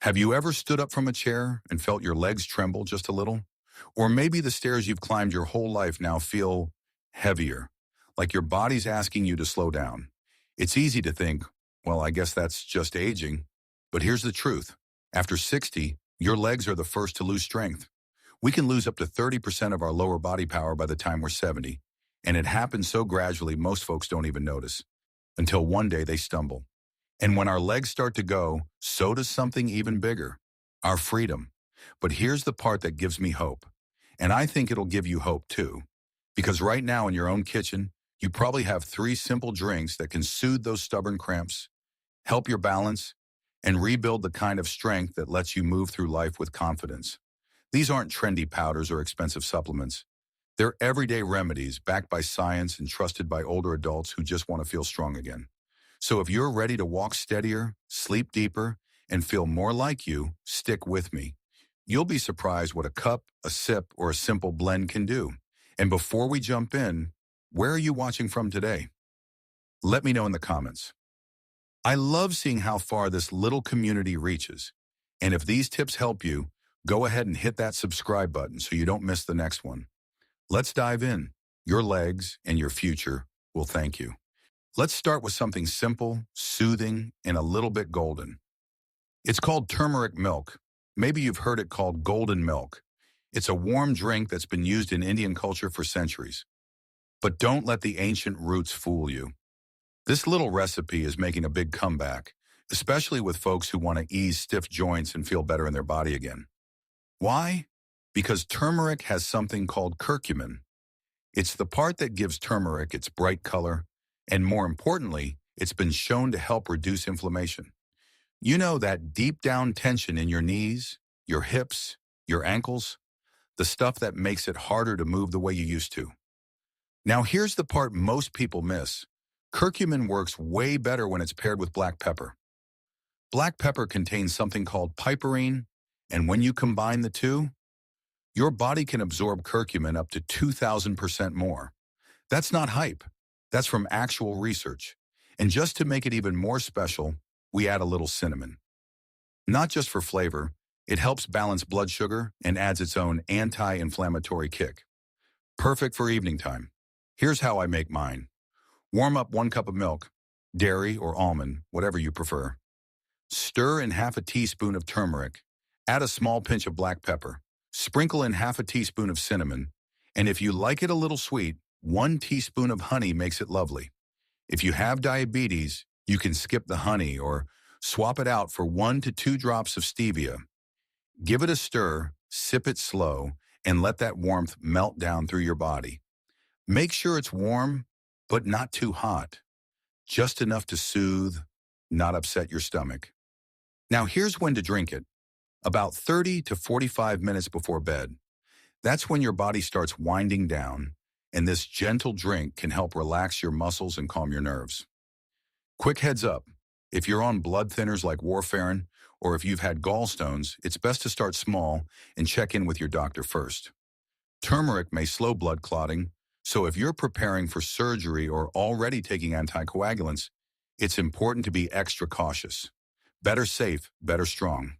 Have you ever stood up from a chair and felt your legs tremble just a little? Or maybe the stairs you've climbed your whole life now feel heavier, like your body's asking you to slow down. It's easy to think, well, I guess that's just aging. But here's the truth. After 60, your legs are the first to lose strength. We can lose up to 30% of our lower body power by the time we're 70. And it happens so gradually most folks don't even notice, until one day they stumble. And when our legs start to go, so does something even bigger, our freedom. But here's the part that gives me hope. And I think it'll give you hope too. Because right now in your own kitchen, you probably have 3 simple drinks that can soothe those stubborn cramps, help your balance, and rebuild the kind of strength that lets you move through life with confidence. These aren't trendy powders or expensive supplements. They're everyday remedies backed by science and trusted by older adults who just want to feel strong again. So if you're ready to walk steadier, sleep deeper, and feel more like you, stick with me. You'll be surprised what a cup, a sip, or a simple blend can do. And before we jump in, where are you watching from today? Let me know in the comments. I love seeing how far this little community reaches. And if these tips help you, go ahead and hit that subscribe button so you don't miss the next one. Let's dive in. Your legs and your future will thank you. Let's start with something simple, soothing, and a little bit golden. It's called turmeric milk. Maybe you've heard it called golden milk. It's a warm drink that's been used in Indian culture for centuries. But don't let the ancient roots fool you. This little recipe is making a big comeback, especially with folks who want to ease stiff joints and feel better in their body again. Why? Because turmeric has something called curcumin. It's the part that gives turmeric its bright color, and more importantly, it's been shown to help reduce inflammation. You know that deep down tension in your knees, your hips, your ankles, the stuff that makes it harder to move the way you used to. Now here's the part most people miss. Curcumin works way better when it's paired with black pepper. Black pepper contains something called piperine, and when you combine the two, your body can absorb curcumin up to 2,000% more. That's not hype. That's from actual research. And just to make it even more special, we add a little cinnamon. Not just for flavor, it helps balance blood sugar and adds its own anti-inflammatory kick. Perfect for evening time. Here's how I make mine. Warm up 1 cup of milk, dairy or almond, whatever you prefer. Stir in half a teaspoon of turmeric. Add a small pinch of black pepper. Sprinkle in half a teaspoon of cinnamon. And if you like it a little sweet, 1 teaspoon of honey makes it lovely. If you have diabetes, you can skip the honey or swap it out for 1 to 2 drops of stevia. Give it a stir, sip it slow, and let that warmth melt down through your body. Make sure it's warm, but not too hot. Just enough to soothe, not upset your stomach. Now here's when to drink it. About 30 to 45 minutes before bed. That's when your body starts winding down, and this gentle drink can help relax your muscles and calm your nerves. Quick heads up, if you're on blood thinners like warfarin, or if you've had gallstones, it's best to start small and check in with your doctor first. Turmeric may slow blood clotting, so if you're preparing for surgery or already taking anticoagulants, it's important to be extra cautious. Better safe, better strong.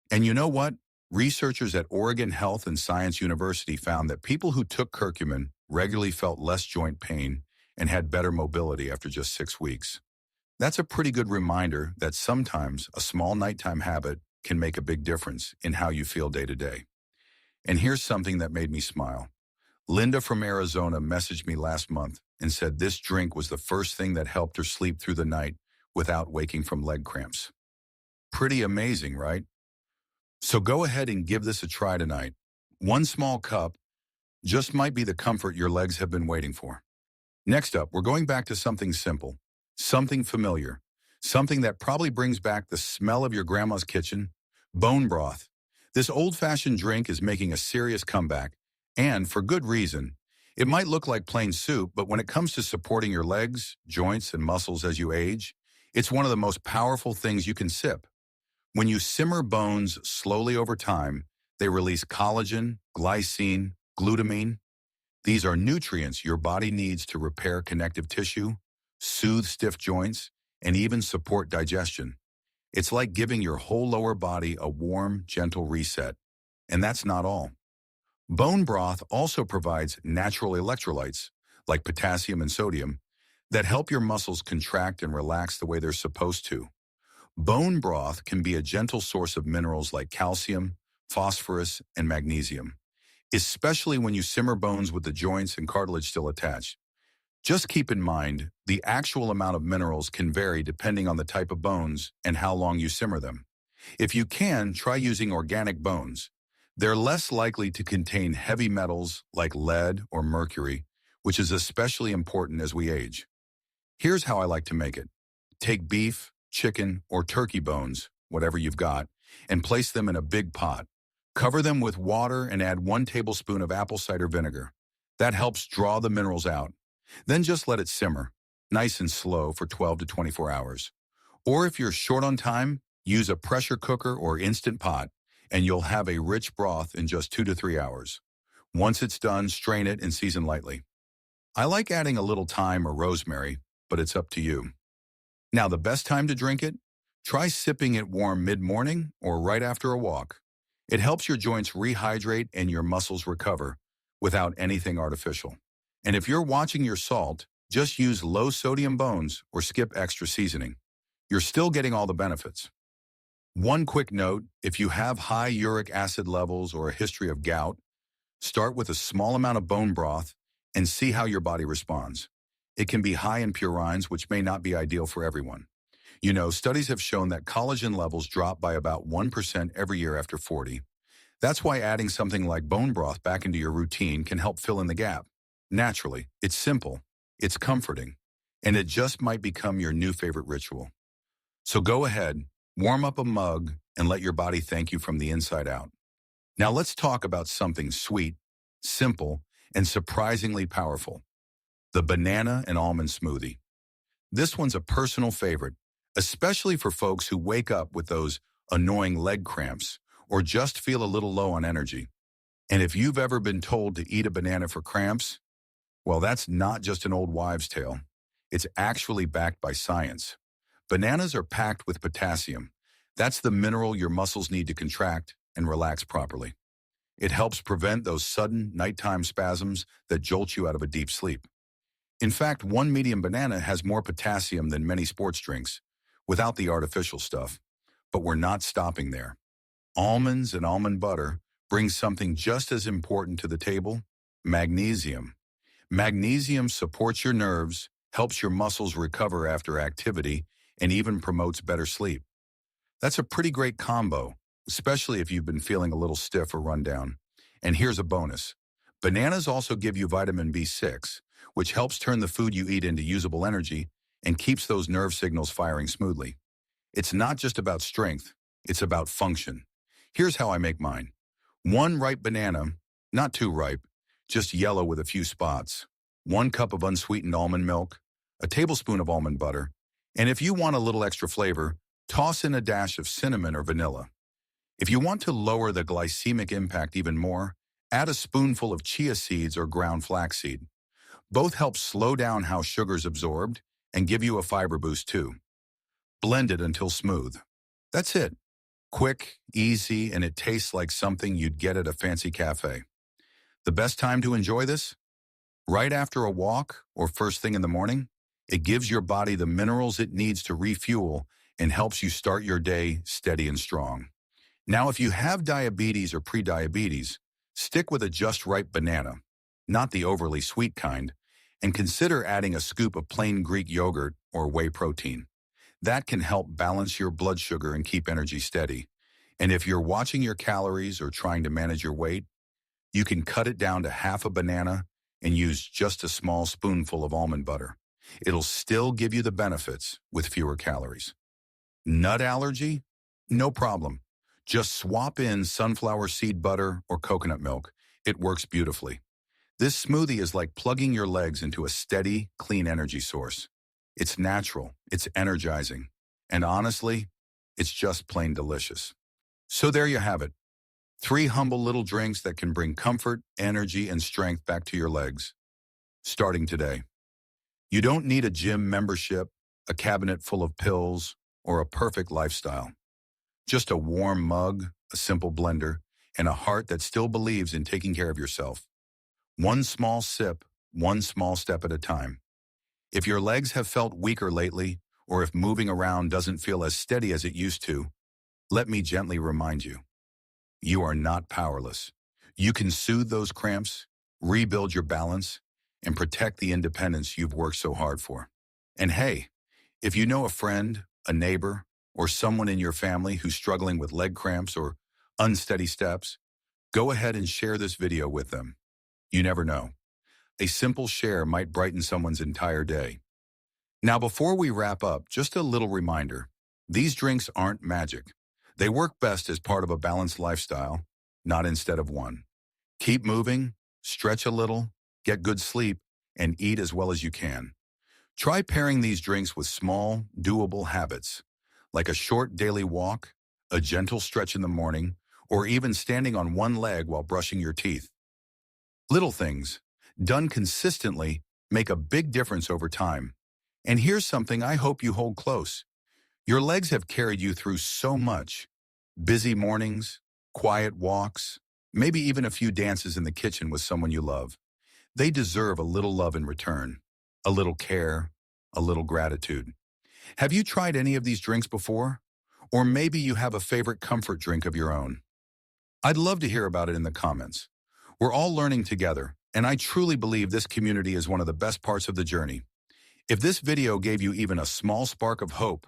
And you know what? Researchers at Oregon Health and Science University found that people who took curcumin regularly felt less joint pain and had better mobility after just 6 weeks. That's a pretty good reminder that sometimes a small nighttime habit can make a big difference in how you feel day to day. And here's something that made me smile. Linda from Arizona messaged me last month and said this drink was the first thing that helped her sleep through the night without waking from leg cramps. Pretty amazing, right? So go ahead and give this a try tonight. 1 small cup just might be the comfort your legs have been waiting for. Next up, we're going back to something simple, something familiar, something that probably brings back the smell of your grandma's kitchen, bone broth. This old-fashioned drink is making a serious comeback, and for good reason. It might look like plain soup, but when it comes to supporting your legs, joints, and muscles as you age, it's one of the most powerful things you can sip. When you simmer bones slowly over time, they release collagen, glycine, glutamine. These are nutrients your body needs to repair connective tissue, soothe stiff joints, and even support digestion. It's like giving your whole lower body a warm, gentle reset. And that's not all. Bone broth also provides natural electrolytes, like potassium and sodium, that help your muscles contract and relax the way they're supposed to. Bone broth can be a gentle source of minerals like calcium, phosphorus, and magnesium, especially when you simmer bones with the joints and cartilage still attached. Just keep in mind, the actual amount of minerals can vary depending on the type of bones and how long you simmer them. If you can, try using organic bones. They're less likely to contain heavy metals like lead or mercury, which is especially important as we age. Here's how I like to make it. Take beef, chicken, or turkey bones, whatever you've got, and place them in a big pot. Cover them with water and add 1 tablespoon of apple cider vinegar. That helps draw the minerals out. Then just let it simmer, nice and slow for 12 to 24 hours. Or if you're short on time, use a pressure cooker or instant pot, and you'll have a rich broth in just 2 to 3 hours. Once it's done, strain it and season lightly. I like adding a little thyme or rosemary, but it's up to you. Now, the best time to drink it? Try sipping it warm mid-morning or right after a walk. It helps your joints rehydrate and your muscles recover without anything artificial. And if you're watching your salt, just use low-sodium bones or skip extra seasoning. You're still getting all the benefits. One quick note, if you have high uric acid levels or a history of gout, start with a small amount of bone broth and see how your body responds. It can be high in purines, which may not be ideal for everyone. You know, studies have shown that collagen levels drop by about 1% every year after 40. That's why adding something like bone broth back into your routine can help fill in the gap. Naturally, it's simple, it's comforting, and it just might become your new favorite ritual. So go ahead, warm up a mug, and let your body thank you from the inside out. Now let's talk about something sweet, simple, and surprisingly powerful. The banana and almond smoothie. This one's a personal favorite, especially for folks who wake up with those annoying leg cramps or just feel a little low on energy. And if you've ever been told to eat a banana for cramps, well, that's not just an old wives' tale. It's actually backed by science. Bananas are packed with potassium. That's the mineral your muscles need to contract and relax properly. It helps prevent those sudden nighttime spasms that jolt you out of a deep sleep. In fact, one medium banana has more potassium than many sports drinks, without the artificial stuff. But we're not stopping there. Almonds and almond butter bring something just as important to the table: magnesium. Magnesium supports your nerves, helps your muscles recover after activity, and even promotes better sleep. That's a pretty great combo, especially if you've been feeling a little stiff or run down. And here's a bonus. Bananas also give you vitamin B6, which helps turn the food you eat into usable energy and keeps those nerve signals firing smoothly. It's not just about strength, it's about function. Here's how I make mine. 1 ripe banana, not too ripe, just yellow with a few spots. 1 cup of unsweetened almond milk, a tablespoon of almond butter, and if you want a little extra flavor, toss in a dash of cinnamon or vanilla. If you want to lower the glycemic impact even more, add a spoonful of chia seeds or ground flaxseed. Both help slow down how sugar's absorbed and give you a fiber boost too. Blend it until smooth. That's it. Quick, easy, and it tastes like something you'd get at a fancy cafe. The best time to enjoy this? Right after a walk or first thing in the morning. It gives your body the minerals it needs to refuel and helps you start your day steady and strong. Now, if you have diabetes or prediabetes, stick with a just right banana, not the overly sweet kind, and consider adding a scoop of plain Greek yogurt or whey protein. That can help balance your blood sugar and keep energy steady. And if you're watching your calories or trying to manage your weight, you can cut it down to half a banana and use just a small spoonful of almond butter. It'll still give you the benefits with fewer calories. Nut allergy? No problem. Just swap in sunflower seed butter or coconut milk. It works beautifully. This smoothie is like plugging your legs into a steady, clean energy source. It's natural, it's energizing, and honestly, it's just plain delicious. So there you have it. 3 humble little drinks that can bring comfort, energy, and strength back to your legs. Starting today. You don't need a gym membership, a cabinet full of pills, or a perfect lifestyle. Just a warm mug, a simple blender, and a heart that still believes in taking care of yourself. One small sip, one small step at a time. If your legs have felt weaker lately, or if moving around doesn't feel as steady as it used to, let me gently remind you, you are not powerless. You can soothe those cramps, rebuild your balance, and protect the independence you've worked so hard for. And hey, if you know a friend, a neighbor, or someone in your family who's struggling with leg cramps or unsteady steps, go ahead and share this video with them. You never know. A simple share might brighten someone's entire day. Now, before we wrap up, just a little reminder. These drinks aren't magic. They work best as part of a balanced lifestyle, not instead of one. Keep moving, stretch a little, get good sleep, and eat as well as you can. Try pairing these drinks with small, doable habits, like a short daily walk, a gentle stretch in the morning, or even standing on one leg while brushing your teeth. Little things, done consistently, make a big difference over time. And here's something I hope you hold close. Your legs have carried you through so much. Busy mornings, quiet walks, maybe even a few dances in the kitchen with someone you love. They deserve a little love in return, a little care, a little gratitude. Have you tried any of these drinks before? Or maybe you have a favorite comfort drink of your own. I'd love to hear about it in the comments. We're all learning together, and I truly believe this community is one of the best parts of the journey. If this video gave you even a small spark of hope,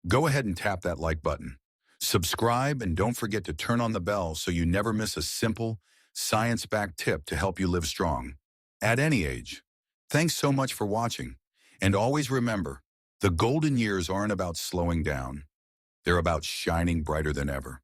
go ahead and tap that like button. Subscribe and don't forget to turn on the bell so you never miss a simple, science-backed tip to help you live strong, at any age. Thanks so much for watching. And always remember, the golden years aren't about slowing down. They're about shining brighter than ever.